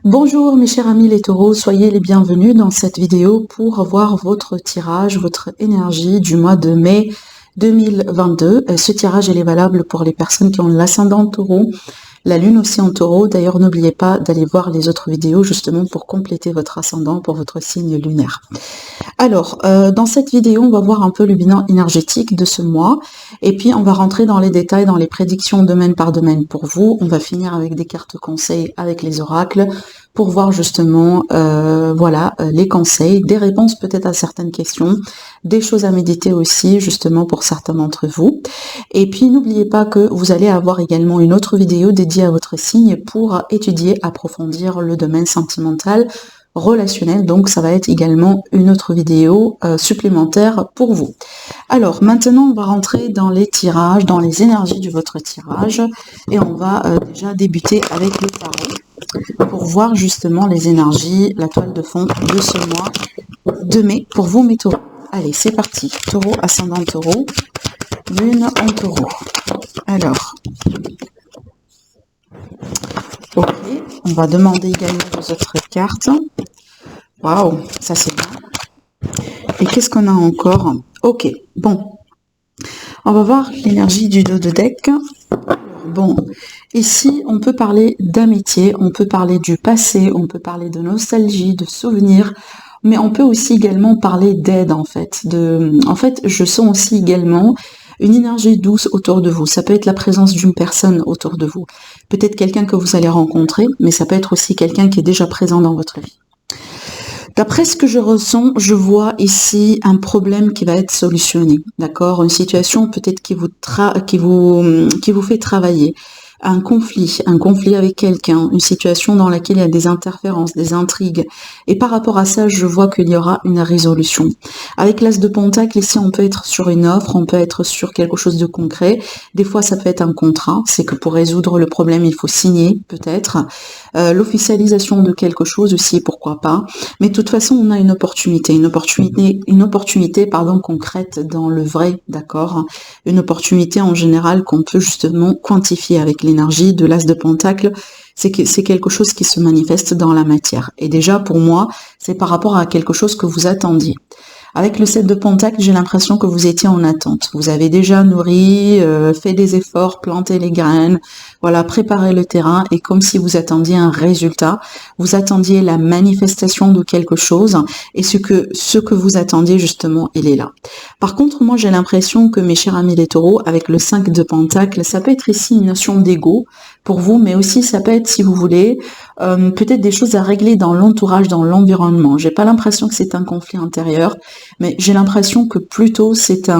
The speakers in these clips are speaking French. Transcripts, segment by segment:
Bonjour mes chers amis les taureaux, soyez les bienvenus dans cette vidéo pour voir votre tirage, votre énergie du mois de mai 2022. Ce tirage il est valable pour les personnes qui ont l'ascendant taureau, la lune aussi en taureau. D'ailleurs, n'oubliez pas d'aller voir les autres vidéos justement pour compléter votre ascendant pour votre signe lunaire. Alors, dans cette vidéo, on va voir un peu le bilan énergétique de ce mois et puis on va rentrer dans les détails, dans les prédictions domaine par domaine pour vous. On va finir avec des cartes conseils avec les oracles pour voir justement les conseils, des réponses peut-être à certaines questions, des choses à méditer aussi justement pour certains d'entre vous. Et puis n'oubliez pas que vous allez avoir également une autre vidéo dédiée à votre signe pour étudier, approfondir le domaine sentimental, relationnel, donc ça va être également une autre vidéo supplémentaire pour vous. Alors maintenant on va rentrer dans les tirages, dans les énergies de votre tirage et on va déjà débuter avec le tarot pour voir justement les énergies, la toile de fond de ce mois de mai pour vous mes taureaux. Allez c'est parti, taureau, ascendant taureau, lune en taureau. Alors, ok, on va demander également aux autres cartes. Waouh, ça c'est bien. Et qu'est-ce qu'on a encore? Ok, bon. On va voir l'énergie du dos de deck. Bon, ici on peut parler d'amitié, on peut parler du passé, on peut parler de nostalgie, de souvenirs, mais on peut aussi également parler d'aide en fait. En fait, je sens aussi également une énergie douce autour de vous. Ça peut être la présence d'une personne autour de vous. Peut-être quelqu'un que vous allez rencontrer, mais ça peut être aussi quelqu'un qui est déjà présent dans votre vie. D'après ce que je ressens, je vois ici un problème qui va être solutionné, d'accord? Une situation peut-être qui vous fait travailler. Un conflit avec quelqu'un, une situation dans laquelle il y a des interférences, des intrigues. Et par rapport à ça, je vois qu'il y aura une résolution. Avec l'as de pentacle, ici, on peut être sur une offre, on peut être sur quelque chose de concret. Des fois, ça peut être un contrat. C'est que pour résoudre le problème, il faut signer, peut-être. L'officialisation de quelque chose aussi, pourquoi pas. Mais de toute façon, on a une opportunité concrète dans le vrai, d'accord? Une opportunité en général qu'on peut justement quantifier avec l'énergie de l'as de pentacle, c'est quelque chose qui se manifeste dans la matière. Et déjà, pour moi, c'est par rapport à quelque chose que vous attendiez. Avec le 7 de pentacle, j'ai l'impression que vous étiez en attente. Vous avez déjà nourri, fait des efforts, planté les graines, voilà, préparé le terrain, et comme si vous attendiez un résultat, vous attendiez la manifestation de quelque chose, et ce que vous attendiez justement, il est là. Par contre, moi j'ai l'impression que mes chers amis les taureaux, avec le 5 de pentacle, ça peut être ici une notion d'ego pour vous, mais aussi ça peut être, si vous voulez, peut-être des choses à régler dans l'entourage, dans l'environnement. J'ai pas l'impression que c'est un conflit intérieur, mais j'ai l'impression que plutôt c'est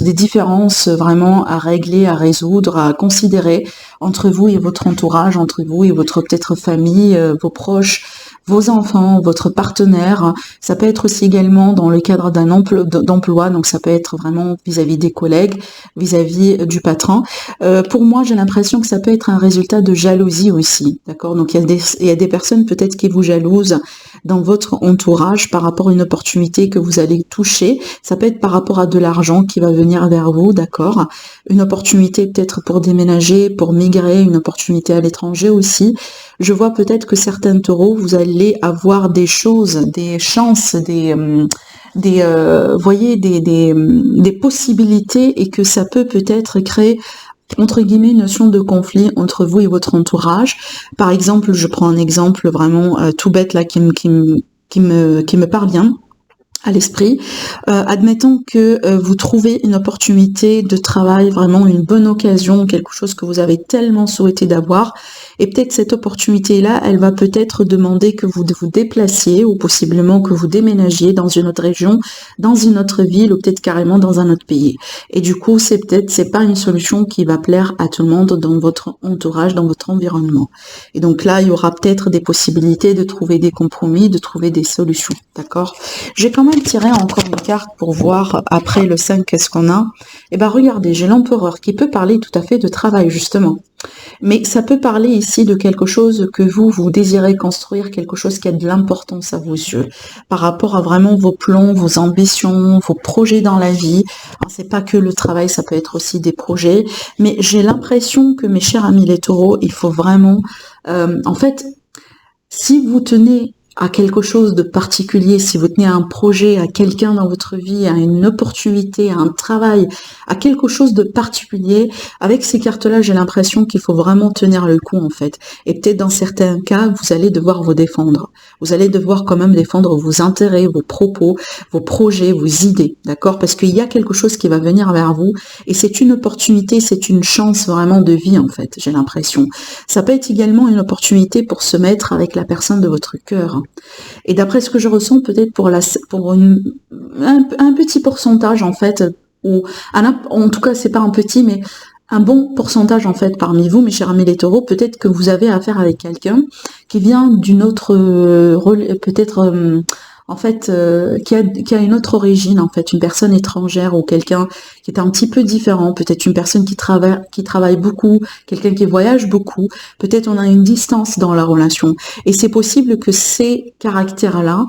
des différences vraiment à régler, à résoudre, à considérer entre vous et votre entourage, entre vous et votre peut-être famille, vos proches, vos enfants, votre partenaire. Ça peut être aussi également dans le cadre d'un d'emploi, donc ça peut être vraiment vis-à-vis des collègues, vis-à-vis du patron. Pour moi, j'ai l'impression que ça peut être un résultat de jalousie aussi, d'accord? Donc il y a des personnes peut-être qui vous jalousent dans votre entourage par rapport à une opportunité que vous allez toucher. Ça peut être par rapport à de l'argent qui va venir vers vous, d'accord? Une opportunité peut-être pour déménager, pour migrer, une opportunité à l'étranger aussi. Je vois peut-être que certains taureaux, vous allez avoir des choses, des chances, des possibilités, et que ça peut-être créer entre guillemets une notion de conflit entre vous et votre entourage. Par exemple, je prends un exemple vraiment tout bête là qui me parvient à l'esprit. Admettons que vous trouvez une opportunité de travail, vraiment une bonne occasion, quelque chose que vous avez tellement souhaité d'avoir, et peut-être cette opportunité-là, elle va peut-être demander que vous vous déplaciez, ou possiblement que vous déménagiez dans une autre région, dans une autre ville, ou peut-être carrément dans un autre pays. Et du coup, c'est pas une solution qui va plaire à tout le monde dans votre entourage, dans votre environnement. Et donc là, il y aura peut-être des possibilités de trouver des compromis, de trouver des solutions, d'accord? J'ai quand même même tirer encore une carte pour voir après le 5 qu'est-ce qu'on a. Et ben regardez, j'ai l'empereur qui peut parler tout à fait de travail justement. Mais ça peut parler ici de quelque chose que vous désirez construire, quelque chose qui a de l'importance à vos yeux, par rapport à vraiment vos plans, vos ambitions, vos projets dans la vie. C'est pas que le travail, ça peut être aussi des projets. Mais j'ai l'impression que mes chers amis les taureaux, il faut vraiment, en fait, si vous tenez à quelque chose de particulier, si vous tenez à un projet, à quelqu'un dans votre vie, à une opportunité, à un travail, à quelque chose de particulier, avec ces cartes-là, j'ai l'impression qu'il faut vraiment tenir le coup en fait. Et peut-être dans certains cas, vous allez devoir vous défendre. Vous allez devoir quand même défendre vos intérêts, vos propos, vos projets, vos idées, d'accord? Parce qu'il y a quelque chose qui va venir vers vous et c'est une opportunité, c'est une chance vraiment de vie en fait, j'ai l'impression. Ça peut être également une opportunité pour se mettre avec la personne de votre cœur. Et d'après ce que je ressens, peut-être pour un petit pourcentage en fait, ou en tout cas c'est pas un petit, mais un bon pourcentage en fait parmi vous, mes chers amis les taureaux, peut-être que vous avez affaire avec quelqu'un qui vient d'une autre, peut-être en fait, qui a une autre origine, en fait, une personne étrangère ou quelqu'un qui est un petit peu différent, peut-être une personne qui travaille beaucoup, quelqu'un qui voyage beaucoup, peut-être on a une distance dans la relation. Et c'est possible que ces caractères-là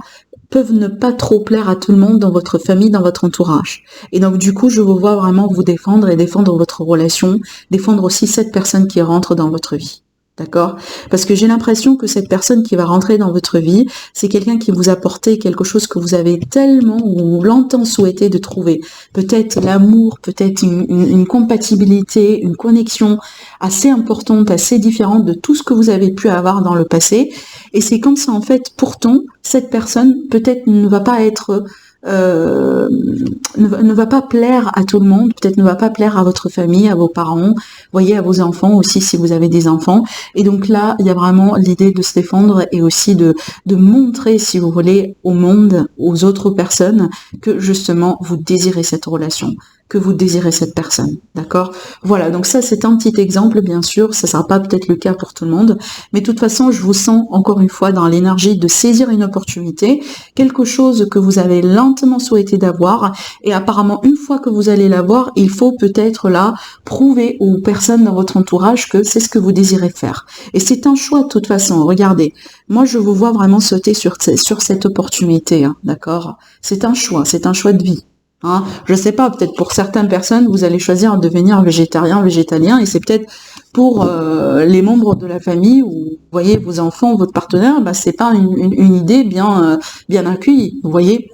peuvent ne pas trop plaire à tout le monde dans votre famille, dans votre entourage. Et donc, du coup, je vous vois vraiment vous défendre et défendre votre relation, défendre aussi cette personne qui rentre dans votre vie. D'accord? Parce que j'ai l'impression que cette personne qui va rentrer dans votre vie, c'est quelqu'un qui vous a apporté quelque chose que vous avez tellement ou longtemps souhaité de trouver. Peut-être l'amour, peut-être une compatibilité, une connexion assez importante, assez différente de tout ce que vous avez pu avoir dans le passé. Et c'est comme ça, en fait, pourtant, cette personne peut-être ne va pas être... ne va pas plaire à tout le monde, peut-être ne va pas plaire à votre famille, à vos parents, voyez, à vos enfants aussi si vous avez des enfants. Et donc là, il y a vraiment l'idée de se défendre et aussi de montrer, si vous voulez, au monde, aux autres personnes, que justement vous désirez cette relation, que vous désirez cette personne, d'accord? Voilà, donc ça c'est un petit exemple, bien sûr, ça sera pas peut-être le cas pour tout le monde, mais de toute façon, je vous sens encore une fois dans l'énergie de saisir une opportunité, quelque chose que vous avez lentement souhaité d'avoir, et apparemment, une fois que vous allez l'avoir, il faut peut-être là prouver aux personnes dans votre entourage que c'est ce que vous désirez faire. Et c'est un choix de toute façon, regardez, moi je vous vois vraiment sauter sur cette opportunité, hein, d'accord? C'est un choix de vie. Hein, je sais pas, peut-être pour certaines personnes, vous allez choisir de devenir végétarien, végétalien, et c'est peut-être pour les membres de la famille, ou vous voyez vos enfants, votre partenaire, bah, c'est pas une idée bien accueillie, vous voyez.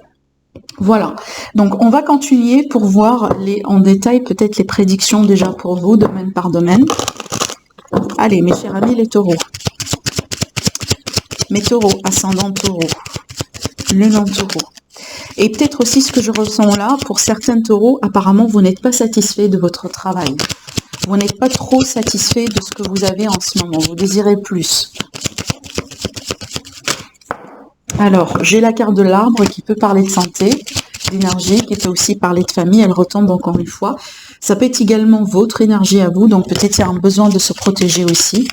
Voilà, donc on va continuer pour voir en détail peut-être les prédictions déjà pour vous, domaine par domaine. Allez, mes chers amis les taureaux. Mes taureaux, ascendant taureau, lune en taureau. Et peut-être aussi ce que je ressens là, pour certains taureaux, apparemment vous n'êtes pas satisfait de votre travail. Vous n'êtes pas trop satisfait de ce que vous avez en ce moment. Vous désirez plus. Alors, j'ai la carte de l'arbre qui peut parler de santé, d'énergie, qui peut aussi parler de famille. Elle retombe encore une fois. Ça peut être également votre énergie à vous, donc peut-être il y a un besoin de se protéger aussi.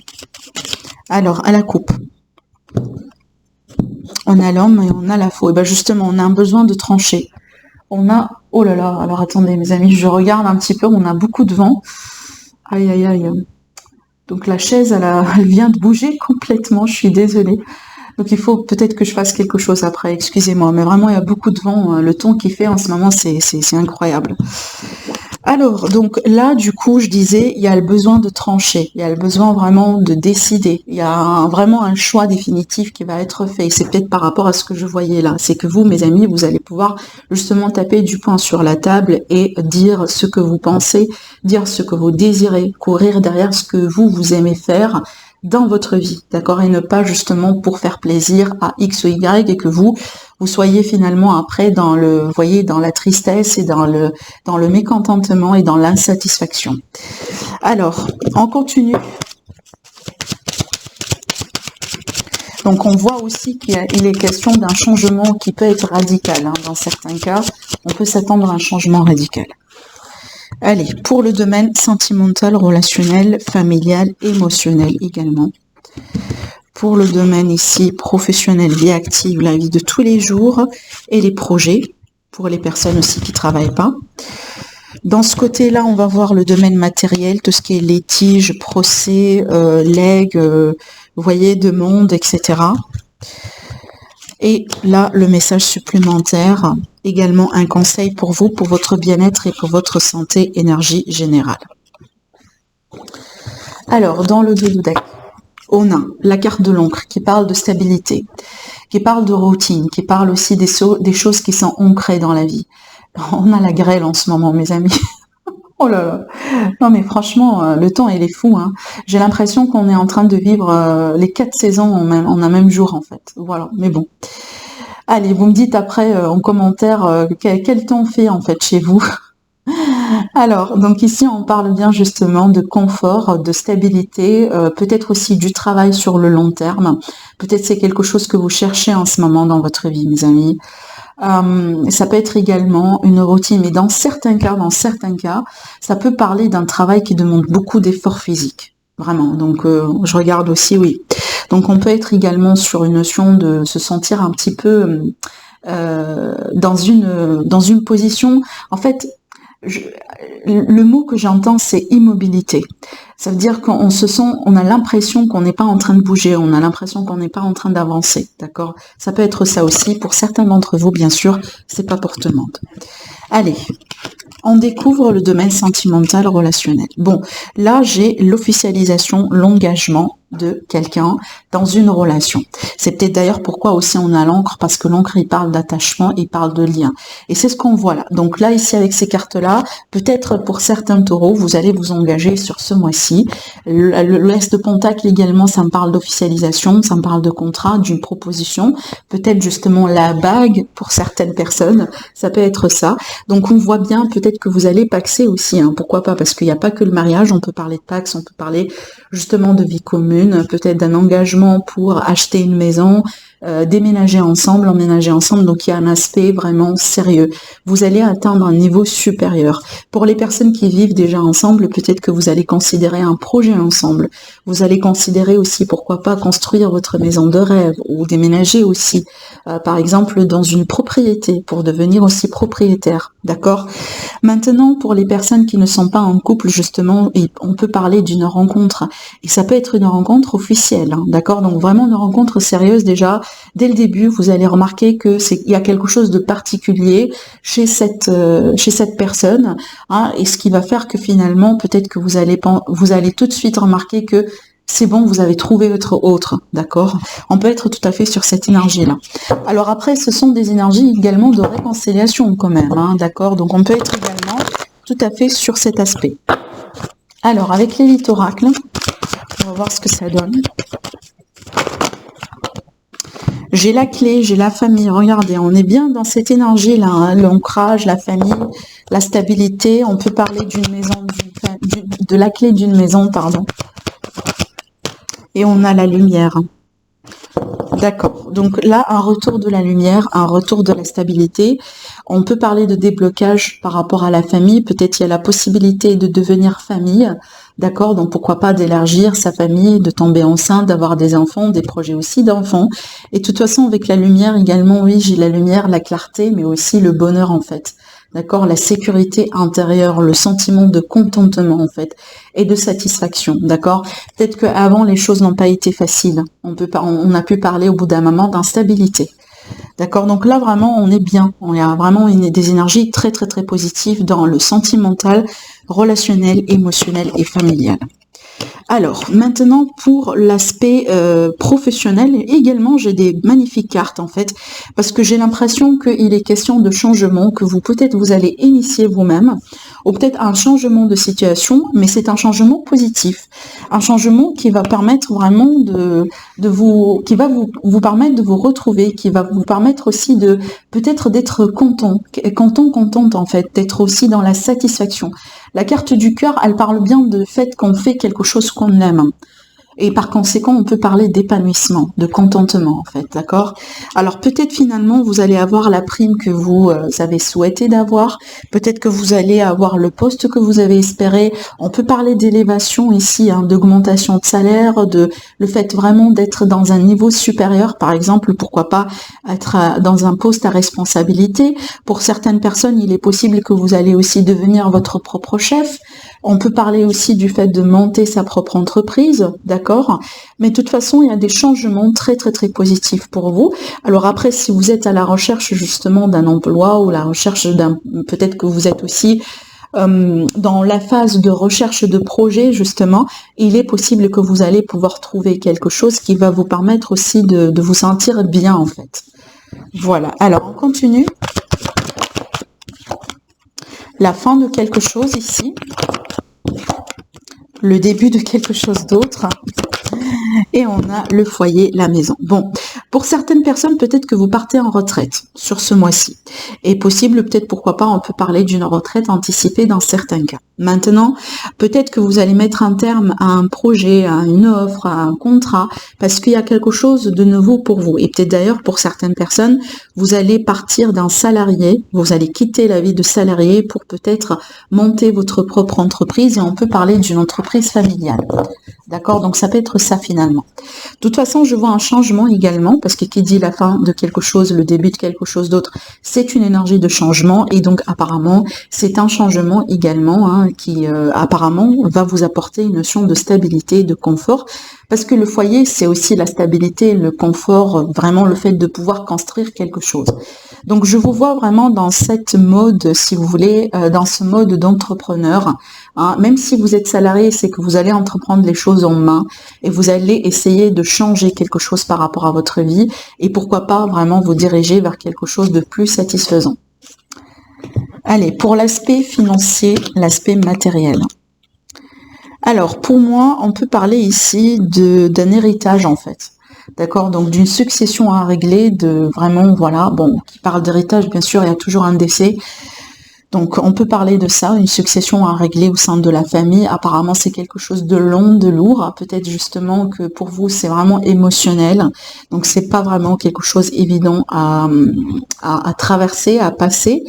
Alors, à la coupe. On a l'homme et on a la faux. Et bien justement, on a un besoin de trancher. On a... Oh là là, alors attendez mes amis, je regarde un petit peu, on a beaucoup de vent. Aïe aïe aïe. Donc la chaise, elle vient de bouger complètement, je suis désolée. Donc il faut peut-être que je fasse quelque chose après, excusez-moi. Mais vraiment, il y a beaucoup de vent. Le temps qu'il fait en ce moment, c'est incroyable. Alors, donc là, du coup, je disais, il y a le besoin de trancher, il y a le besoin vraiment de décider, il y a vraiment un choix définitif qui va être fait. C'est peut-être par rapport à ce que je voyais là. C'est que vous, mes amis, vous allez pouvoir justement taper du poing sur la table et dire ce que vous pensez, dire ce que vous désirez, courir derrière ce que vous aimez faire dans votre vie, d'accord? Et ne pas justement pour faire plaisir à X ou Y et que vous soyez finalement après dans le, voyez, dans la tristesse et dans le mécontentement et dans l'insatisfaction. Alors, on continue. Donc on voit aussi qu'il est question d'un changement qui peut être radical. Hein. Dans certains cas, on peut s'attendre à un changement radical. Allez, pour le domaine sentimental, relationnel, familial, émotionnel également. pour le domaine ici professionnel, vie active, la vie de tous les jours et les projets pour les personnes aussi qui travaillent pas. Dans ce côté-là, on va voir le domaine matériel, tout ce qui est litige, procès, legs, vous voyez, demande, etc. Et là, le message supplémentaire, également un conseil pour vous, pour votre bien-être et pour votre santé, énergie générale. Alors, dans le dos du deck, on a la carte de l'encre qui parle de stabilité, qui parle de routine, qui parle aussi des choses qui sont ancrées dans la vie. On a la grêle en ce moment, mes amis. Oh là là. Non mais franchement, le temps il est fou. Hein. J'ai l'impression qu'on est en train de vivre les 4 saisons en un même jour en fait. Voilà, mais bon. Allez, vous me dites après en commentaire quel temps fait en fait chez vous. Alors, donc ici on parle bien justement de confort, de stabilité, peut-être aussi du travail sur le long terme. Peut-être c'est quelque chose que vous cherchez en ce moment dans votre vie, mes amis. Ça peut être également une routine, mais dans certains cas, ça peut parler d'un travail qui demande beaucoup d'efforts physiques, vraiment. Donc, je regarde aussi, oui. Donc, on peut être également sur une notion de se sentir un petit peu dans une position, en fait, le mot que j'entends, c'est immobilité. Ça veut dire qu'on se sent, on a l'impression qu'on n'est pas en train de bouger, on a l'impression qu'on n'est pas en train d'avancer, d'accord? Ça peut être ça aussi. Pour certains d'entre vous, bien sûr, c'est pas pour tout le monde. Allez, on découvre le domaine sentimental relationnel. Bon, là, j'ai l'officialisation, l'engagement de quelqu'un dans une relation. C'est peut-être d'ailleurs pourquoi aussi on a l'encre, parce que l'encre, il parle d'attachement, il parle de lien. Et c'est ce qu'on voit là. Donc là, ici, avec ces cartes-là, peut-être pour certains taureaux, vous allez vous engager sur ce mois-ci. L'As de Pentacle également, ça me parle d'officialisation, ça me parle de contrat, d'une proposition. Peut-être justement la bague pour certaines personnes, ça peut être ça. Donc on voit bien peut-être que vous allez paxer aussi, hein. Pourquoi pas, parce qu'il n'y a pas que le mariage, on peut parler de pax, on peut parler justement de vie commune, peut-être d'un engagement pour acheter une maison, déménager ensemble, emménager ensemble, donc il y a un aspect vraiment sérieux. Vous allez atteindre un niveau supérieur. Pour les personnes qui vivent déjà ensemble, peut-être que vous allez considérer un projet ensemble. Vous allez considérer aussi, pourquoi pas, construire votre maison de rêve ou déménager aussi, par exemple, dans une propriété pour devenir aussi propriétaire. D'accord? Maintenant, pour les personnes qui ne sont pas en couple, justement, on peut parler d'une rencontre. Et ça peut être une rencontre officielle, hein, d'accord? Donc vraiment une rencontre sérieuse déjà. Dès le début, vous allez remarquer que il y a quelque chose de particulier chez cette personne, hein, et ce qui va faire que finalement, peut-être que vous allez tout de suite remarquer que c'est bon, vous avez trouvé votre autre, d'accord? On peut être tout à fait sur cette énergie-là. Alors après, ce sont des énergies également de réconciliation quand même, hein, d'accord? Donc on peut être également tout à fait sur cet aspect. Alors, avec l'élite oracle, on va voir ce que ça donne. J'ai la clé, j'ai la famille. Regardez, on est bien dans cette énergie-là, hein, l'ancrage, la famille, la stabilité. On peut parler d'une maison, de la clé d'une maison, pardon. Et on a la lumière. D'accord. Donc là, un retour de la lumière, un retour de la stabilité. On peut parler de déblocage par rapport à la famille. Peut-être il y a la possibilité de devenir famille. D'accord. Donc pourquoi pas d'élargir sa famille, de tomber enceinte, d'avoir des enfants, des projets aussi d'enfants. Et de toute façon, avec la lumière également, oui, j'ai la lumière, la clarté, mais aussi le bonheur en fait. D'accord, la sécurité intérieure, le sentiment de contentement en fait et de satisfaction. D'accord. Peut-être qu'avant les choses n'ont pas été faciles. On a pu parler au bout d'un moment d'instabilité. D'accord. Donc là vraiment on est bien. On a vraiment des énergies très très très positives dans le sentimental, relationnel, émotionnel et familial. Alors, maintenant, pour l'aspect professionnel, également, j'ai des magnifiques cartes, en fait, parce que j'ai l'impression qu'il est question de changement, que peut-être vous allez initier vous-même, ou peut-être un changement de situation, mais c'est un changement positif. Un changement qui va permettre vraiment qui va vous permettre de vous retrouver, qui va vous permettre aussi de, peut-être d'être contente, en fait, d'être aussi dans la satisfaction. La carte du cœur, elle parle bien du fait qu'on fait quelque chose qu'on aime. Et par conséquent, on peut parler d'épanouissement, de contentement, en fait, d'accord? Alors, peut-être finalement, vous allez avoir la prime que vous avez souhaité d'avoir. Peut-être que vous allez avoir le poste que vous avez espéré. On peut parler d'élévation ici, hein, d'augmentation de salaire, de le fait vraiment d'être dans un niveau supérieur, par exemple, pourquoi pas être dans un poste à responsabilité. Pour certaines personnes, il est possible que vous allez aussi devenir votre propre chef. On peut parler aussi du fait de monter sa propre entreprise, d'accord? Mais de toute façon, il y a des changements très très très positifs pour vous. Alors après, si vous êtes à la recherche justement d'un emploi ou la recherche d'un, peut-être que vous êtes aussi dans la phase de recherche de projet justement, il est possible que vous allez pouvoir trouver quelque chose qui va vous permettre aussi de vous sentir bien en fait. Voilà, alors on continue. La fin de quelque chose ici. Le début de quelque chose d'autre. Et on a le foyer, la maison. Bon, pour certaines personnes, peut-être que vous partez en retraite sur ce mois-ci. Et possible, peut-être, pourquoi pas, on peut parler d'une retraite anticipée dans certains cas. Maintenant, peut-être que vous allez mettre un terme à un projet, à une offre, à un contrat, parce qu'il y a quelque chose de nouveau pour vous. Et peut-être d'ailleurs, pour certaines personnes, vous allez partir d'un salarié, vous allez quitter la vie de salarié pour peut-être monter votre propre entreprise, et on peut parler d'une entreprise familiale. D'accord? Donc ça peut être ça finalement. De toute façon, je vois un changement également, parce que qui dit la fin de quelque chose, le début de quelque chose d'autre, c'est une énergie de changement, et donc apparemment, c'est un changement également hein, qui apparemment va vous apporter une notion de stabilité, de confort, parce que le foyer, c'est aussi la stabilité, le confort, vraiment le fait de pouvoir construire quelque chose. Donc je vous vois vraiment dans cette mode, si vous voulez, dans ce mode d'entrepreneur. Hein. Même si vous êtes salarié, c'est que vous allez entreprendre les choses en main et vous allez essayer de changer quelque chose par rapport à votre vie et pourquoi pas vraiment vous diriger vers quelque chose de plus satisfaisant. Allez, pour l'aspect financier, l'aspect matériel. Alors, pour moi, on peut parler ici d'un héritage en fait. D'accord, donc d'une succession à régler, de vraiment, voilà, bon, qui parle d'héritage, bien sûr, il y a toujours un décès. Donc, on peut parler de ça, une succession à régler au sein de la famille. Apparemment, c'est quelque chose de long, de lourd. Peut-être justement que pour vous, c'est vraiment émotionnel. Donc, c'est pas vraiment quelque chose évident à traverser, à passer.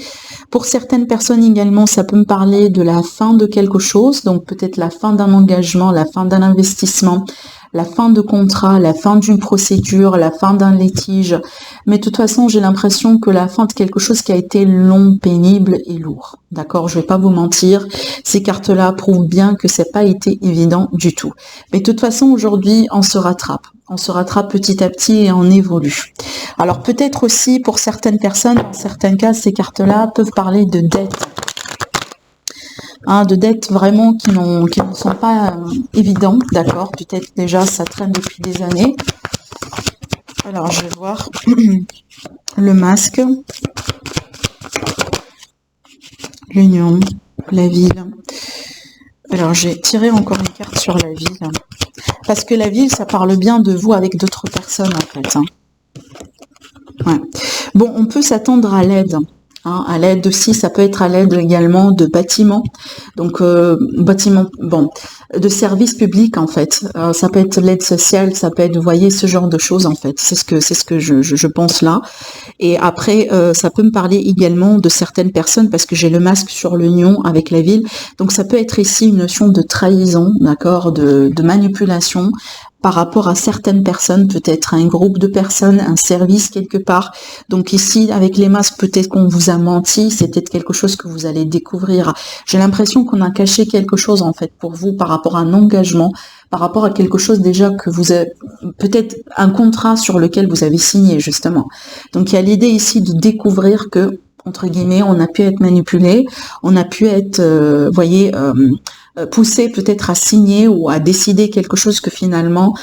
Pour certaines personnes également, ça peut me parler de la fin de quelque chose. Donc, peut-être la fin d'un engagement, la fin d'un investissement, la fin de contrat, la fin d'une procédure, la fin d'un litige. Mais de toute façon, j'ai l'impression que la fin de quelque chose qui a été long, pénible et lourd. D'accord, je vais pas vous mentir. Ces cartes-là prouvent bien que c'est pas été évident du tout. Mais de toute façon, aujourd'hui, on se rattrape. On se rattrape petit à petit et on évolue. Alors peut-être aussi pour certaines personnes, dans certains cas, ces cartes-là peuvent parler de dette. Hein, de dettes vraiment qui ne sont pas évidentes, d'accord. Peut-être déjà ça traîne depuis des années. Alors je vais voir le masque, l'union, la ville. Alors j'ai tiré encore une carte sur la ville, parce que la ville ça parle bien de vous avec d'autres personnes en fait. Hein. Ouais. Bon, on peut s'attendre à l'aide. Hein, à l'aide aussi, ça peut être à l'aide également de bâtiments, donc bâtiments, bon, de services publics en fait. Ça peut être l'aide sociale, ça peut être, vous voyez, ce genre de choses en fait. C'est ce que je pense là. Et après, ça peut me parler également de certaines personnes parce que j'ai le masque sur l'union avec la ville. Donc ça peut être ici une notion de trahison, d'accord, de manipulation. Par rapport à certaines personnes, peut-être un groupe de personnes, un service quelque part. Donc ici, avec les masques, peut-être qu'on vous a menti, c'est peut-être quelque chose que vous allez découvrir. J'ai l'impression qu'on a caché quelque chose en fait pour vous par rapport à un engagement, par rapport à quelque chose déjà que vous avez, peut-être un contrat sur lequel vous avez signé justement. Donc il y a l'idée ici de découvrir que, entre guillemets, on a pu être manipulé, on a pu être, voyez, poussé peut-être à signer ou à décider quelque chose que finalement,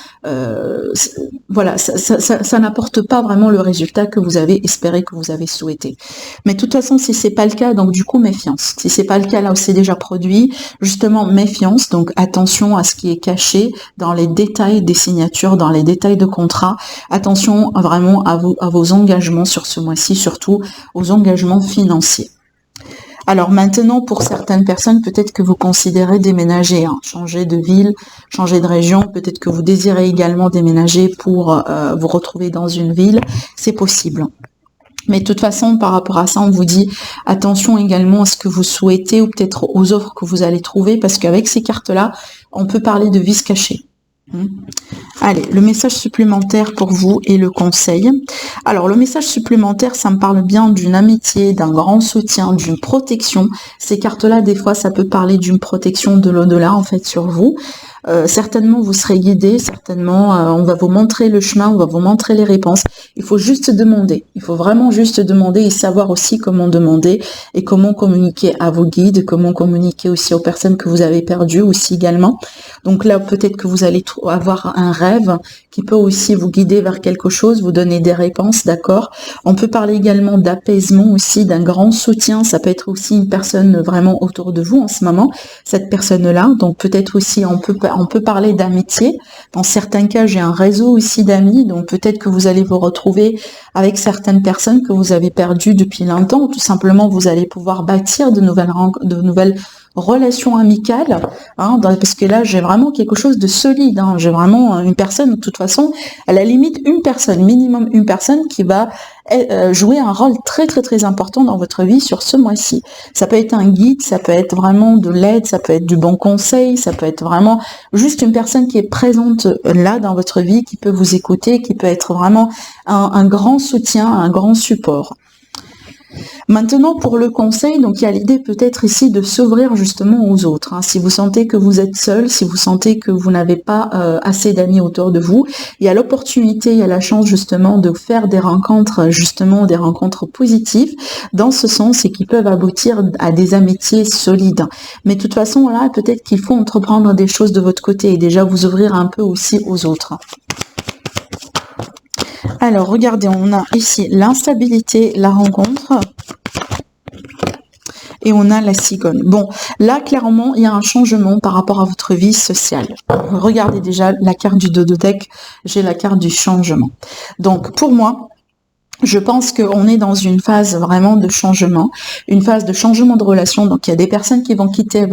voilà, ça n'apporte pas vraiment le résultat que vous avez espéré, que vous avez souhaité. Mais de toute façon, si c'est pas le cas, donc du coup méfiance. Si c'est pas le cas là où c'est déjà produit, justement méfiance. Donc attention à ce qui est caché dans les détails des signatures, dans les détails de contrat. Attention vraiment à vos engagements sur ce mois-ci, surtout aux engagements financiers. Alors maintenant, pour certaines personnes, peut-être que vous considérez déménager, hein, changer de ville, changer de région, peut-être que vous désirez également déménager pour vous retrouver dans une ville, c'est possible. Mais de toute façon, par rapport à ça, on vous dit attention également à ce que vous souhaitez ou peut-être aux offres que vous allez trouver, parce qu'avec ces cartes-là, on peut parler de vices cachés. Allez, le message supplémentaire pour vous et le conseil. Alors, le message supplémentaire, ça me parle bien d'une amitié, d'un grand soutien, d'une protection. Ces cartes-là, des fois, ça peut parler d'une protection de l'au-delà, en fait, sur vous. Certainement, vous serez guidé, certainement, on va vous montrer le chemin, on va vous montrer les réponses. Il faut juste demander. Il faut vraiment juste demander et savoir aussi comment demander et comment communiquer à vos guides, comment communiquer aussi aux personnes que vous avez perdues aussi également. Donc là, peut-être que vous allez avoir un rêve qui peut aussi vous guider vers quelque chose, vous donner des réponses, d'accord? On peut parler également d'apaisement aussi, d'un grand soutien. Ça peut être aussi une personne vraiment autour de vous en ce moment, cette personne-là. Donc peut-être aussi, on peut parler d'amitié. Dans certains cas, j'ai un réseau aussi d'amis, donc peut-être que vous allez vous retrouver avec certaines personnes que vous avez perdues depuis longtemps, ou tout simplement vous allez pouvoir bâtir de nouvelles relations amicales, hein, parce que là j'ai vraiment quelque chose de solide, hein, j'ai vraiment une personne, de toute façon, à la limite une personne, minimum une personne qui va jouer un rôle très très très important dans votre vie sur ce mois-ci. Ça peut être un guide, ça peut être vraiment de l'aide, ça peut être du bon conseil, ça peut être vraiment juste une personne qui est présente là dans votre vie, qui peut vous écouter, qui peut être vraiment un grand soutien, un grand support. Maintenant, pour le conseil, donc il y a l'idée peut-être ici de s'ouvrir justement aux autres. Hein. Si vous sentez que vous êtes seul, si vous sentez que vous n'avez pas assez d'amis autour de vous, il y a l'opportunité, il y a la chance justement de faire des rencontres, justement des rencontres positives dans ce sens et qui peuvent aboutir à des amitiés solides. Mais de toute façon, là, peut-être qu'il faut entreprendre des choses de votre côté et déjà vous ouvrir un peu aussi aux autres. Alors, regardez, on a ici l'instabilité, la rencontre, et on a la cigogne. Bon, là, clairement, il y a un changement par rapport à votre vie sociale. Regardez déjà la carte du Dodo-deck, j'ai la carte du changement. Donc, pour moi, je pense qu'on est dans une phase vraiment de changement, une phase de changement de relation. Donc, il y a des personnes qui vont quitter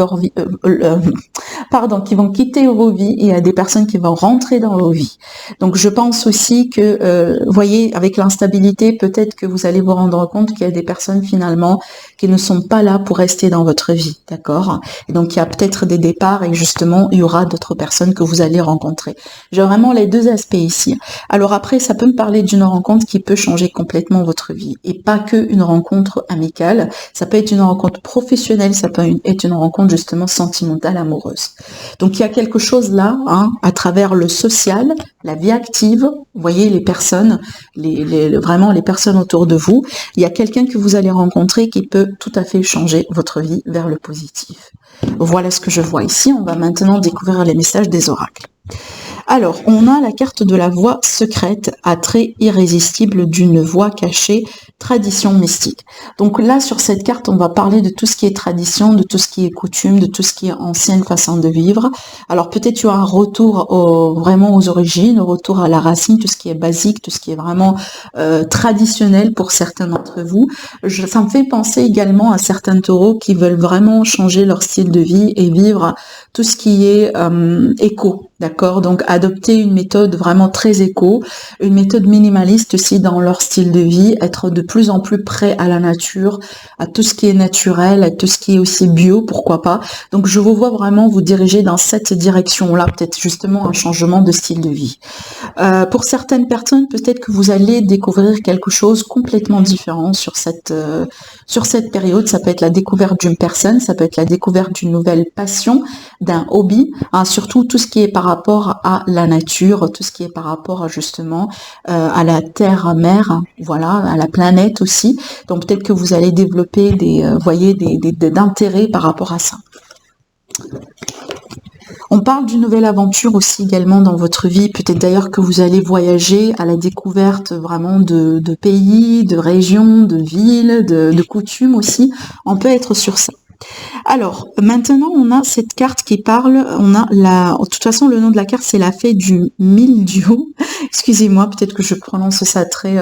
qui vont quitter vos vies et il y a des personnes qui vont rentrer dans vos vies. Donc, je pense aussi que, voyez, avec l'instabilité, peut-être que vous allez vous rendre compte qu'il y a des personnes finalement qui ne sont pas là pour rester dans votre vie, d'accord? Et donc, il y a peut-être des départs et justement, il y aura d'autres personnes que vous allez rencontrer. J'ai vraiment les deux aspects ici. Alors après, ça peut me parler d'une rencontre qui peut changer complètement votre vie et pas que une rencontre amicale, ça peut être une rencontre professionnelle, ça peut être une rencontre justement sentimentale, amoureuse. Donc il y a quelque chose là, hein, à travers le social, la vie active, vous voyez les personnes, vraiment les personnes autour de vous, il y a quelqu'un que vous allez rencontrer qui peut tout à fait changer votre vie vers le positif. Voilà ce que je vois ici, on va maintenant découvrir les messages des oracles. Alors, on a la carte de la voix secrète, attrait irrésistible d'une voix cachée, tradition mystique. Donc là, sur cette carte, on va parler de tout ce qui est tradition, de tout ce qui est coutume, de tout ce qui est ancienne façon de vivre. Alors peut-être tu as un retour vraiment aux origines, un retour à la racine, tout ce qui est basique, tout ce qui est vraiment traditionnel pour certains d'entre vous. Ça me fait penser également à certains taureaux qui veulent vraiment changer leur style de vie et vivre tout ce qui est éco. D'accord, donc adopter une méthode vraiment très éco, une méthode minimaliste aussi dans leur style de vie, être de plus en plus prêt à la nature, à tout ce qui est naturel, à tout ce qui est aussi bio, pourquoi pas. Donc je vous vois vraiment vous diriger dans cette direction-là, peut-être justement un changement de style de vie. Pour certaines personnes, peut-être que vous allez découvrir quelque chose complètement différent sur cette période. Ça peut être la découverte d'une personne, ça peut être la découverte d'une nouvelle passion, d'un hobby, hein, surtout tout ce qui est par rapport à la nature, tout ce qui est par rapport justement à la terre-mère, voilà, à la planète aussi. Donc peut-être que vous allez développer d'intérêt par rapport à ça. On parle d'une nouvelle aventure aussi également dans votre vie, peut-être d'ailleurs que vous allez voyager à la découverte vraiment de pays, de régions, de villes, de coutumes aussi. On peut être sur ça. Alors, maintenant, on a cette carte qui parle, de toute façon, le nom de la carte, c'est la fée du mildiou. Excusez-moi, peut-être que je prononce ça très,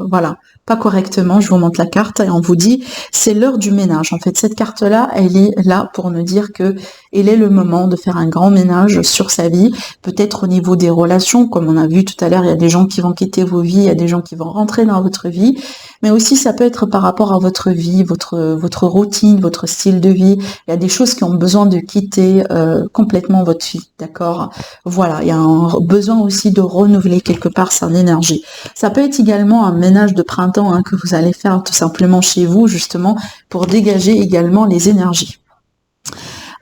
voilà, pas correctement. Je vous montre la carte et on vous dit, c'est l'heure du ménage. En fait, cette carte-là, elle est là pour nous dire que il est le moment de faire un grand ménage sur sa vie, peut-être au niveau des relations, comme on a vu tout à l'heure, il y a des gens qui vont quitter vos vies, il y a des gens qui vont rentrer dans votre vie, mais aussi ça peut être par rapport à votre vie, votre routine, votre style de vie. Il y a des choses qui ont besoin de quitter complètement votre vie, d'accord? Voilà, il y a un besoin aussi de renouveler quelque part son énergie. Ça peut être également un ménage de printemps que vous allez faire tout simplement chez vous, justement, pour dégager également les énergies.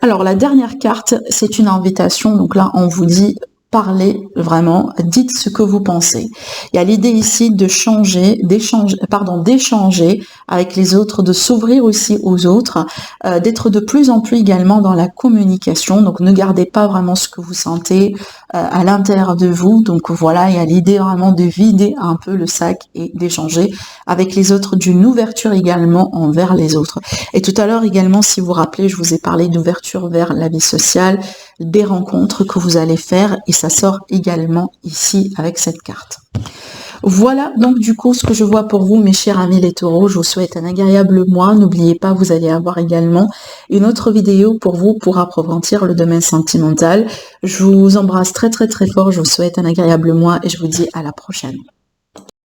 Alors, la dernière carte, c'est une invitation. Donc là, on vous dit, parlez vraiment, dites ce que vous pensez. Il y a l'idée ici de d'échanger avec les autres, de s'ouvrir aussi aux autres, d'être de plus en plus également dans la communication. Donc, ne gardez pas vraiment ce que vous sentez à l'intérieur de vous. Donc voilà, il y a l'idée vraiment de vider un peu le sac et d'échanger avec les autres, d'une ouverture également envers les autres. Et tout à l'heure également, si vous vous rappelez, je vous ai parlé d'ouverture vers la vie sociale, des rencontres que vous allez faire, et ça sort également ici avec cette carte. Voilà donc du coup ce que je vois pour vous, mes chers amis les taureaux. Je vous souhaite un agréable mois. N'oubliez pas, vous allez avoir également une autre vidéo pour vous pour approfondir le domaine sentimental. Je vous embrasse très très très fort. Je vous souhaite un agréable mois et je vous dis à la prochaine.